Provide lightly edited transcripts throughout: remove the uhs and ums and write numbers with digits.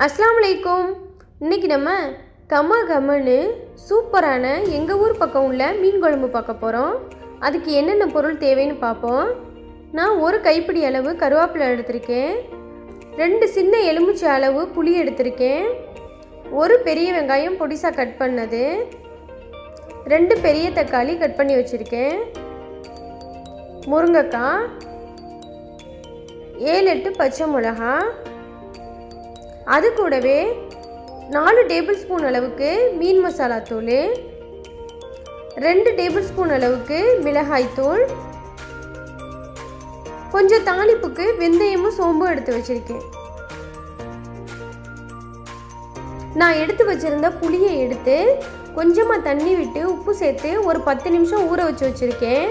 அஸ்ஸலாமு அலைக்கும். இன்றைக்கி நம்ம கமன்னு சூப்பரான எங்கள் ஊர் பக்கம் உள்ள மீன் குழம்பு பார்க்க போகிறோம். அதுக்கு என்னென்ன பொருள் தேவைன்னு பார்ப்போம். நான் ஒரு கைப்பிடி அளவு கருவேப்பிலை எடுத்திருக்கேன், 2 சின்ன எலுமிச்சை அளவு புளி எடுத்திருக்கேன், ஒரு பெரிய வெங்காயம் பொடிசாக கட் பண்ணது, 2 பெரிய தக்காளி கட் பண்ணி வச்சுருக்கேன், முருங்கைக்காய், 7-8 பச்சை மிளகா, அது கூடவே 4 டேபிள் ஸ்பூன் அளவுக்கு மீன் மசாலா தூள், 2 டேபிள் ஸ்பூன் அளவுக்கு மிளகாய் தூள், கொஞ்சம் தாளிப்புக்கு வெந்தயமும் சோம்பும் எடுத்து வச்சுருக்கேன். நான் எடுத்து வச்சுருந்த புளியை எடுத்து கொஞ்சமாக தண்ணி விட்டு உப்பு சேர்த்து ஒரு 10 நிமிஷம் ஊற வச்சுருக்கேன்.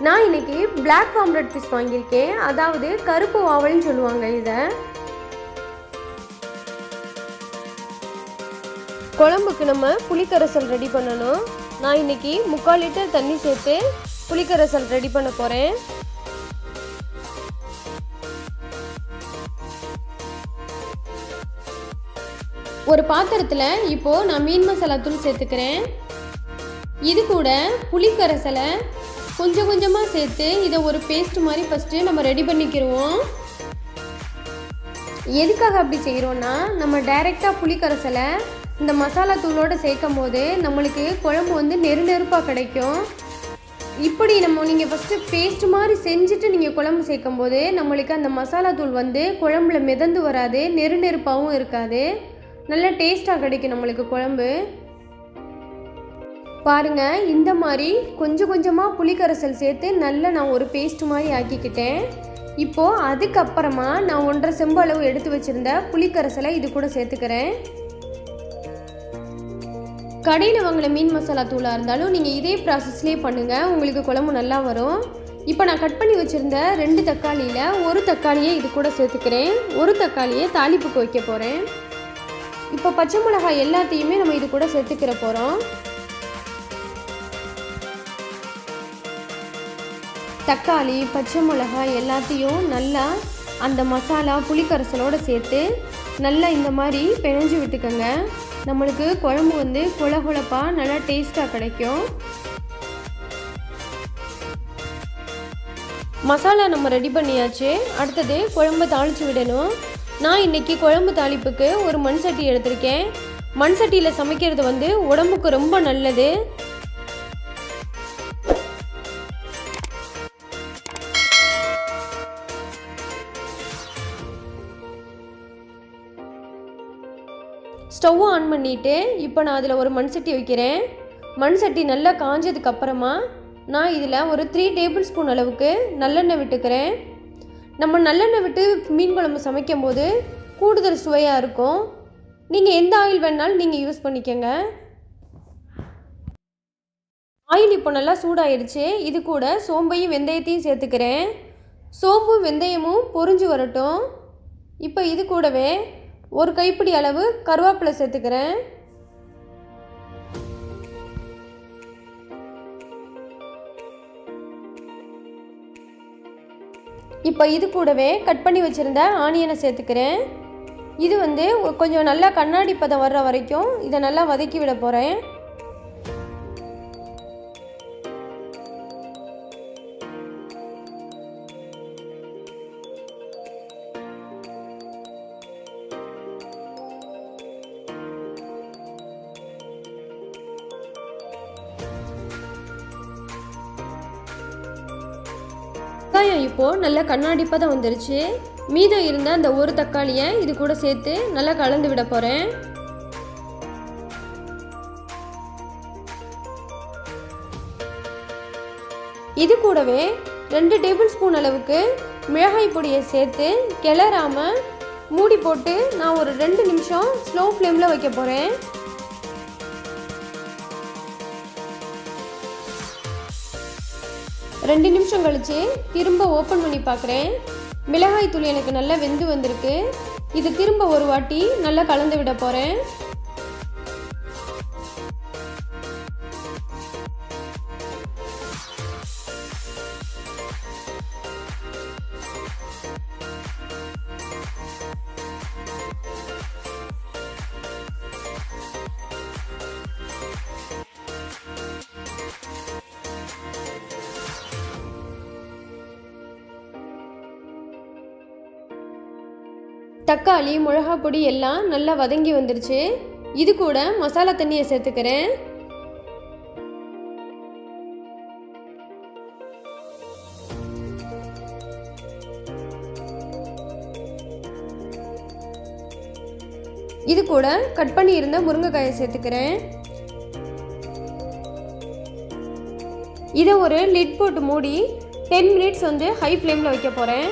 நான் இன்றைக்கி பிளாக் ஆம்லெட் ஃபிஷ் வாங்கியிருக்கேன், அதாவது கருப்பு வாவல்னு சொல்லுவாங்க. இதை குழம்புக்கு நம்ம புளிக்கரைசல் ரெடி பண்ணணும். நான் இன்றைக்கி 3/4 லிட்டர் தண்ணி சேர்த்து புளிக்கரைசல் ரெடி பண்ண போகிறேன். ஒரு பாத்திரத்தில் இப்போது நான் மீன் மசாலா தூள் சேர்த்துக்கிறேன். இது கூட புளிக்கரைசலை கொஞ்சம் கொஞ்சமாக சேர்த்து இதை ஒரு பேஸ்ட் மாதிரி ஃபஸ்ட்டு நம்ம ரெடி பண்ணிக்கிடுவோம். எதுக்காக அப்படி செய்கிறோன்னா, நம்ம டைரெக்டாக புளிக்கரைசலை இந்த மசாலா தூளோடு சேர்க்கும் போது நம்மளுக்கு குழம்பு நெருப்பாக கிடைக்கும். இப்படி நீங்கள் ஃபஸ்ட்டு பேஸ்ட் மாதிரி செஞ்சுட்டு நீங்கள் குழம்பு சேர்க்கும் போது நம்மளுக்கு அந்த மசாலா தூள் குழம்புல மிதந்து வராது, நெருப்பாகவும் இருக்காது, நல்ல டேஸ்ட்டாக கிடைக்கும் நம்மளுக்கு குழம்பு. பாருங்கள், இந்த மாதிரி கொஞ்சம் கொஞ்சமாக புளிக்கரைசல் சேர்த்து நல்லா நான் ஒரு பேஸ்ட் மாதிரி ஆக்கிக்கிட்டேன். இப்போது அதுக்கப்புறமா நான் 1.5 செம்பு அளவு எடுத்து வச்சுருந்த புளிக்கரைசலை இது கூட சேர்த்துக்கிறேன். கடையில் வாங்கின மீன் மசாலா தூளாக இருந்தாலும் நீங்கள் இதே ப்ராசஸ்லேயே பண்ணுங்கள், உங்களுக்கு குழம்பு நல்லா வரும். இப்போ நான் கட் பண்ணி வச்சுருந்த 2 தக்காளியில் ஒரு தக்காளியை இது கூட சேர்த்துக்கிறேன், ஒரு தக்காளியை தாளிப்புக்கு வைக்க போகிறேன். இப்போ பச்சை மிளகாய் எல்லாத்தையுமே நம்ம இது கூட சேர்த்துக்கிற போகிறோம். தக்காளி பச்சை மிளகாய் எல்லாத்தையும் நல்லா அந்த மசாலா புளிக்கரைசலோடு சேர்த்து நல்லா இந்த மாதிரி பிணைஞ்சு விட்டுக்கோங்க. நம்மளுக்கு குழம்பு கொழகொழப்பாக நல்லா டேஸ்ட்டாக கிடைக்கும். மசாலா நம்ம ரெடி பண்ணியாச்சு. அடுத்தது குழம்பு தாளித்து விடணும். நான் இன்றைக்கி குழம்பு தாளிப்புக்கு ஒரு மண் சட்டி எடுத்திருக்கேன். மண் சட்டியில் சமைக்கிறது உடம்புக்கு ரொம்ப நல்லது. ஸ்டவ் ஆன் பண்ணிவிட்டு இப்போ நான் அதில் ஒரு மண் சட்டி வைக்கிறேன். மண் சட்டி நல்லா காஞ்சதுக்கப்புறமா நான் இதில் ஒரு 3 டேபிள் ஸ்பூன் அளவுக்கு நல்லெண்ணெய் விட்டுக்கிறேன். நம்ம நல்லெண்ணெய் விட்டு மீன் குழம்பு சமைக்கும் போது கூடுதல் சுவையாக இருக்கும். நீங்கள் எந்த ஆயில் வேணாலும் நீங்கள் யூஸ் பண்ணிக்கோங்க. ஆயில் இப்போ நல்லா சூடாயிடுச்சு. இது கூட சோம்பையும் வெந்தயத்தையும் சேர்த்துக்கிறேன். சோம்பும் வெந்தயமும் பொரிஞ்சு வரட்டும். இப்போ இது கூடவே ஒரு கைப்பிடி அளவு கருவேப்பிலை சேர்த்துக்கிறேன். இப்போ இது கூடவே கட் பண்ணி வச்சுருந்த ஆனியனை சேர்த்துக்கிறேன். இது கொஞ்சம் நல்லா கண்ணாடி பதம் வர்ற வரைக்கும் இதை நல்லா வதக்கி விட போகிறேன். வெங்காயம் இப்போது நல்லா கண்ணாடி பதம் வந்துருச்சு. மீதம் இருந்த அந்த ஒரு தக்காளியை இது கூட சேர்த்து நல்லா கலந்து விட போகிறேன். இது கூடவே 2 டேபிள் ஸ்பூன் அளவுக்கு மிளகாய் பொடியை சேர்த்து கிளறாமல் மூடி போட்டு நான் ஒரு 2 நிமிஷம் ஸ்லோ ஃப்ளேமில் வைக்க போகிறேன். ரெண்டு நிமிஷம் கழிச்சு திரும்ப ஓப்பன் பண்ணி பார்க்குறேன். மிளகாய் தூள் எனக்கு நல்லா வெந்து வந்திருக்கு. இது திரும்ப ஒரு வாட்டி நல்லா கலந்து விட போகிறேன். தக்காளி மிளகா பொடி எல்லாம் நல்லா வதங்கி வந்துருச்சு. இது கூட மசாலா தண்ணியை சேர்த்துக்கிறேன். இது கூட கட் பண்ணி இருந்த முருங்கைக்காயை சேர்த்துக்கிறேன். இதை ஒரு லிட் போட்டு மூடி 10 மினிட்ஸ் ஹை ஃப்ளேமில் வைக்க போகிறேன்.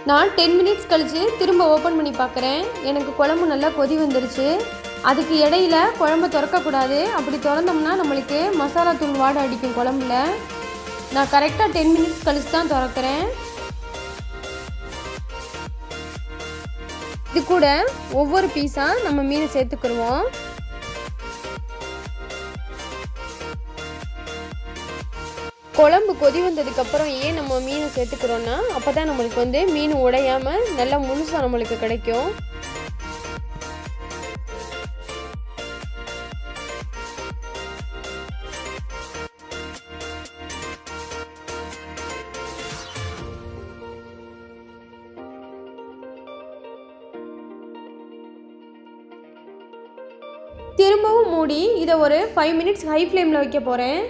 நான் 10 மினிட்ஸ் கழித்து திரும்ப ஓப்பன் பண்ணி பார்க்குறேன். எனக்கு குழம்பு நல்லா கொதி வந்துருச்சு. அதுக்கு இடையில குழம்பு திறக்கக்கூடாது. அப்படி திறந்தோம்னா நம்மளுக்கு மசாலா தூள் வாடை அடிக்கும் குழம்புல. நான் கரெக்டாக 10 மினிட்ஸ் கழித்து தான் திறக்கிறேன். இது கூட ஒவ்வொரு பீஸாக நம்ம மீனை சேர்த்துக்கிடுவோம். குழம்பு கொதி வந்ததுக்கப்புறம் ஏன் நம்ம மீனை சேர்த்துக்கிறோன்னா, அப்போ தான் நம்மளுக்கு மீன் உடையாமல் நல்லா முழுசாக நம்மளுக்கு கிடைக்கும். திரும்பவும் மூடி இதை ஒரு 5 மினிட்ஸ் ஹை ஃப்ளேமில் வைக்க போகிறேன்.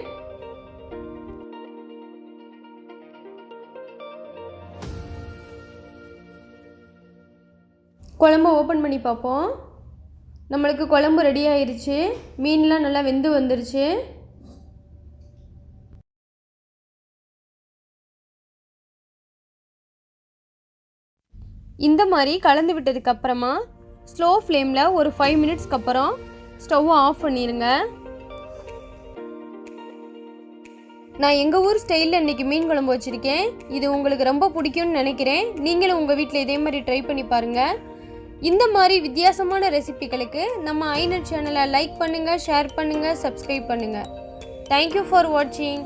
குழம்பு ஓப்பன் பண்ணி பார்ப்போம். நம்மளுக்கு குழம்பு ரெடி ஆயிடுச்சு. மீன்லாம் நல்லா வெந்து வந்துருச்சு. இந்த மாதிரி கலந்து விட்டதுக்கப்புறமா ஸ்லோ ஃப்ளேமில் ஒரு 5 மினிட்ஸ்க்கு அப்புறம் ஸ்டவ்வை ஆஃப் பண்ணிடுங்க. நான் எங்கள் ஊர் ஸ்டைலில் இன்றைக்கி மீன் குழம்பு வச்சுருக்கேன். இது உங்களுக்கு ரொம்ப பிடிக்கும்னு நினைக்கிறேன். நீங்களும் உங்கள் வீட்டில் இதே மாதிரி ட்ரை பண்ணி பாருங்கள். இந்த மாதிரி வித்தியாசமான ரெசிபிகளுக்கு நம்ம ஐநட் சேனலை லைக் பண்ணுங்கள், ஷேர் பண்ணுங்கள், சப்ஸ்கிரைப் பண்ணுங்கள். தேங்க்யூ ஃபார் வாட்சிங்.